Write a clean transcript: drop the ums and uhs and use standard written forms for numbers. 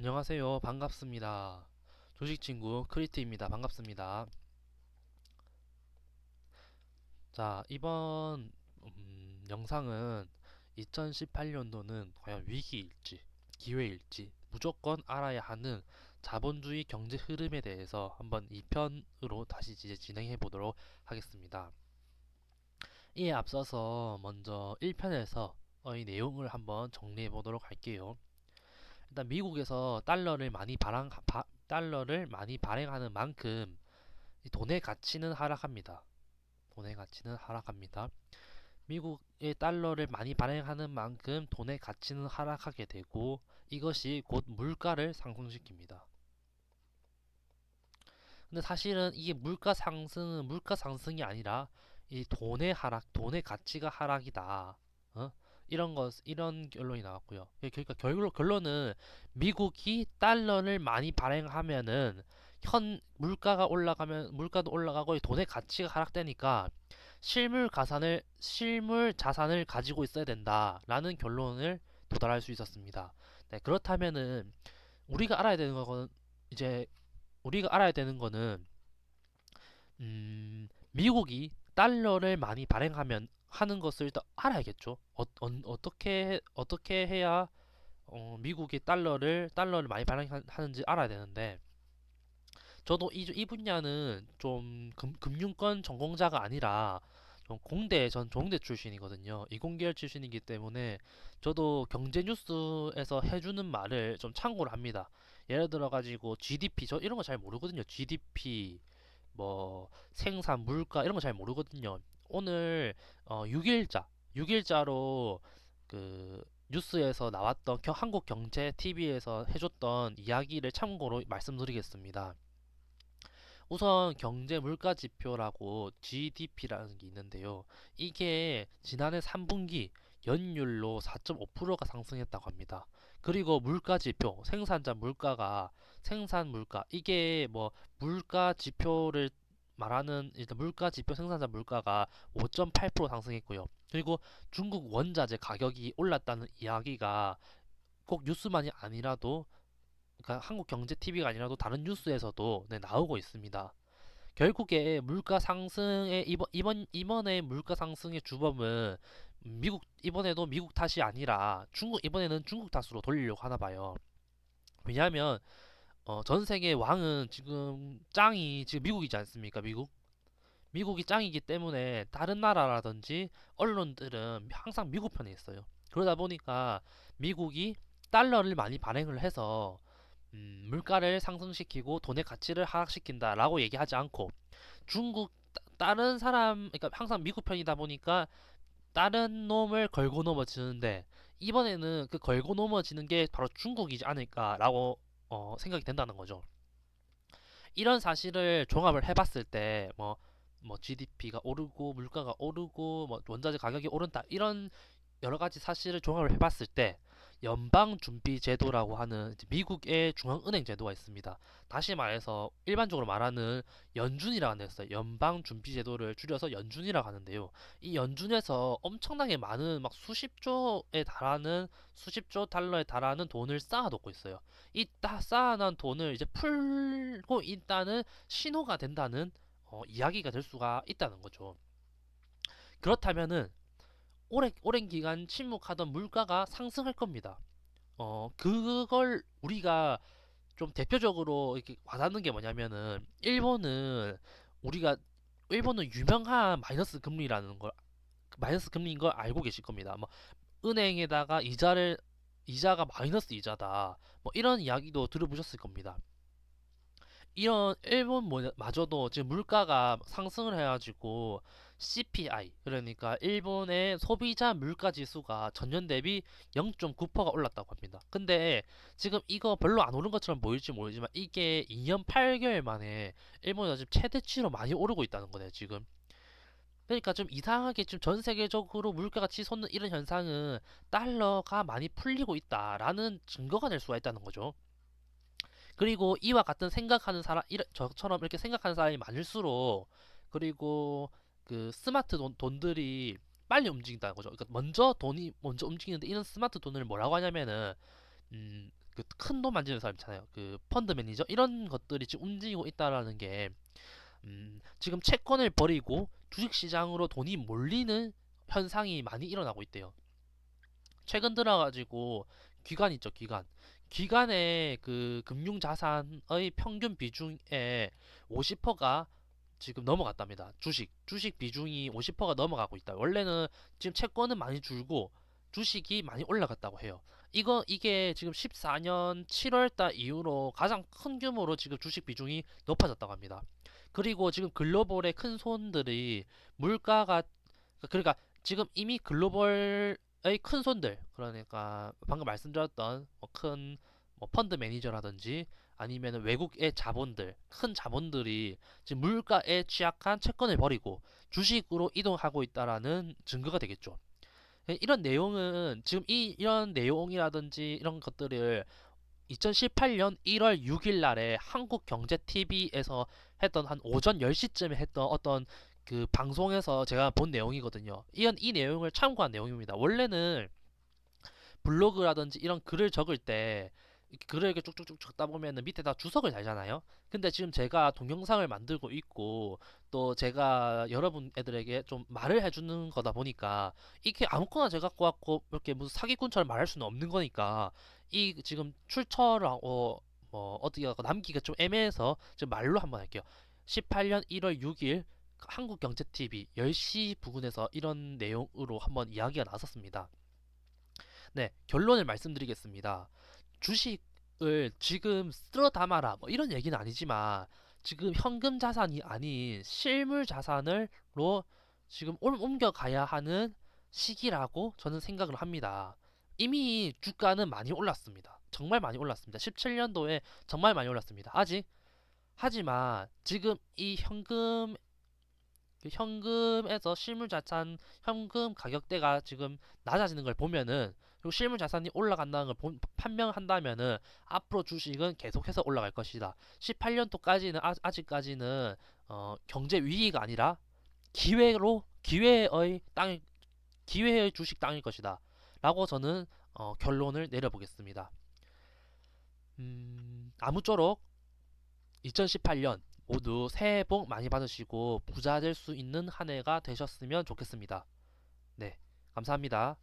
안녕하세요. 반갑습니다. 주식친구 크리트입니다. 반갑습니다. 자, 이번 영상은 2018년도는 과연 위기일지, 기회일지 무조건 알아야 하는 자본주의 경제 흐름에 대해서 한번 2편으로 다시 이제 진행해 보도록 하겠습니다. 이에 앞서서 먼저 1편에서 이 내용을 한번 정리해 보도록 할게요. 일단 미국에서 달러를 많이 발행하는 만큼 이 돈의 가치는 하락합니다. 돈의 가치는 하락합니다. 미국의 달러를 많이 발행하는 만큼 돈의 가치는 하락하게 되고 이것이 곧 물가를 상승시킵니다. 근데 사실은 이게 물가 상승이 아니라 이 돈의 하락, 돈의 가치가 하락이다. 어? 이런 결론이 나왔고요. 그러니까 결론은 미국이 달러를 많이 발행하면은 현 물가가 올라가면 물가도 올라가고 돈의 가치가 하락되니까 실물 자산을 가지고 있어야 된다라는 결론을 도달할 수 있었습니다. 네, 그렇다면은 우리가 알아야 되는 거는 이제 우리가 알아야 되는 거는 미국이 달러를 많이 발행하면 하는 것을 일단 알아야겠죠. 어떻게 해야 미국이 달러를 많이 발행하는지 알아야 되는데 저도 이 분야는 좀 금융권 전공자가 아니라 전 공대 출신이거든요. 이공계열 출신이기 때문에 저도 경제 뉴스에서 해주는 말을 좀 참고를 합니다. 예를 들어 가지고 GDP 저 이런 거 잘 모르거든요. GDP 뭐 생산 물가 이런 거 잘 모르거든요. 오늘 6일자로 그 뉴스에서 나왔던 한국 경제 TV에서 해줬던 이야기를 참고로 말씀드리겠습니다. 우선 경제 물가 지표라고 GDP라는 게 있는데요. 이게 지난해 3분기 연율로 4.5%가 상승했다고 합니다. 그리고 물가 지표, 생산 물가 이게 뭐 물가 지표를 말하는 일단 물가 지표 생산자 물가가 5.8% 상승했고요. 그리고 중국 원자재 가격이 올랐다는 이야기가 꼭 뉴스만이 아니라도 그러니까 한국 경제 TV가 아니라도 다른 뉴스에서도 네, 나오고 있습니다. 결국에 물가 상승의 이번에 물가 상승의 주범은 이번에도 미국 탓이 아니라 이번에는 중국 탓으로 돌리려고 하나 봐요. 왜냐하면 전 세계 왕은 지금 짱이 지금 미국이지 않습니까? 미국이 짱이기 때문에 다른 나라라든지 언론들은 항상 미국 편에 있어요. 그러다 보니까 미국이 달러를 많이 발행을 해서 물가를 상승시키고 돈의 가치를 하락시킨다라고 얘기하지 않고 중국 다른 사람 그러니까 항상 미국 편이다 보니까 다른 놈을 걸고 넘어지는데 이번에는 그 걸고 넘어지는 게 바로 중국이지 않을까라고 생각이 된다는 거죠. 이런 사실을 종합을 해봤을 때 뭐 GDP가 오르고 물가가 오르고 뭐 원자재 가격이 오른다 이런 여러 가지 사실을 종합을 해봤을 때 연방준비제도라고 하는 미국의 중앙은행 제도가 있습니다. 다시 말해서 일반적으로 말하는 연준이라고 하는 데 있어요. 연방준비제도를 줄여서 연준이라고 하는데요. 이 연준에서 엄청나게 많은 막 수십조 달러에 달하는 돈을 쌓아놓고 있어요. 이 쌓아놓은 돈을 이제 풀고 있다는 신호가 된다는 이야기가 될 수가 있다는 거죠. 그렇다면은 오랜 기간 침묵하던 물가가 상승할 겁니다. 그걸 우리가 좀 대표적으로 이렇게 와닿는 게 뭐냐면은 우리가 일본은 유명한 마이너스 금리인 걸 알고 계실 겁니다. 뭐 은행에다가 이자가 마이너스 이자다. 뭐 이런 이야기도 들어보셨을 겁니다. 이런 마저도 지금 물가가 상승을 해가지고 CPI 그러니까 일본의 소비자 물가 지수가 전년 대비 0.9%가 올랐다고 합니다. 근데 지금 이거 별로 안 오른 것처럼 보일지 모르지만 이게 2년 8개월 만에 일본에서 지금 최대치로 많이 오르고 있다는 거네요, 지금. 그러니까 좀 이상하게 지금 전 세계적으로 물가가 치솟는 이런 현상은 달러가 많이 풀리고 있다라는 증거가 될 수가 있다는 거죠. 그리고 이와 같은 저처럼 이렇게 생각하는 사람이 많을수록 그리고 그 돈들이 빨리 움직인다는 거죠. 그러니까 돈이 먼저 움직이는데 이런 스마트 돈을 뭐라고 하냐면은 그 큰 돈 만지는 사람 있잖아요. 그 펀드 매니저 이런 것들이 지금 움직이고 있다라는 게 지금 채권을 버리고 주식 시장으로 돈이 몰리는 현상이 많이 일어나고 있대요. 최근 들어가지고 기관 있죠, 기관. 기관의 그 금융 자산의 평균 비중의 50%가 지금 넘어갔답니다. 주식 비중이 50%가 넘어가고 있다. 원래는 지금 채권은 많이 줄고 주식이 많이 올라갔다고 해요. 이게 지금 14년 7월달 이후로 가장 큰 규모로 지금 주식 비중이 높아졌다고 합니다. 그리고 지금 글로벌의 큰 손들이 물가가 그러니까 지금 이미 글로벌의 큰 손들 그러니까 방금 말씀드렸던 큰 펀드 매니저라든지 아니면 외국의 자본들 큰 자본들이 지금 물가에 취약한 채권을 버리고 주식으로 이동하고 있다라는 증거가 되겠죠. 이런 내용은 지금 이런 내용이라든지 이런 것들을 2018년 1월 6일 날에 한국경제TV에서 했던 한 오전 10시쯤에 했던 어떤 그 방송에서 제가 본 내용이거든요. 이 내용을 참고한 내용입니다. 원래는 블로그라든지 이런 글을 적을 때 글을 이렇게 쭉쭉쭉 적다 보면은 밑에다 주석을 달잖아요. 근데 지금 제가 동영상을 만들고 있고 또 제가 여러분 애들에게 좀 말을 해주는 거다 보니까 이게 아무거나 제가 갖고 왔고 이렇게 무슨 사기꾼처럼 말할 수는 없는 거니까 이 지금 출처라고 뭐 어떻게 남기가 좀 애매해서 지금 말로 한번 할게요. 18년 1월 6일 한국경제TV 10시 부근에서 이런 내용으로 한번 이야기가 나섰습니다. 네, 결론을 말씀드리겠습니다. 주식을 지금 쓸어 담아라 뭐 이런 얘기는 아니지만 지금 현금 자산이 아닌 실물 자산으로 지금 옮겨가야 하는 시기라고 저는 생각을 합니다. 이미 주가는 많이 올랐습니다. 정말 많이 올랐습니다. 17년도에 정말 많이 올랐습니다. 하지만 지금 이 현금에서 실물 자산 현금 가격대가 지금 낮아지는 걸 보면은 그리고 실물 자산이 올라간다는 걸 판명한다면은 앞으로 주식은 계속해서 올라갈 것이다. 18년도까지는 아직까지는 경제 위기가 아니라 기회의 주식 땅일 것이다. 라고 저는 결론을 내려보겠습니다. 아무쪼록 2018년 모두 새해 복 많이 받으시고 부자 될 수 있는 한 해가 되셨으면 좋겠습니다. 네, 감사합니다.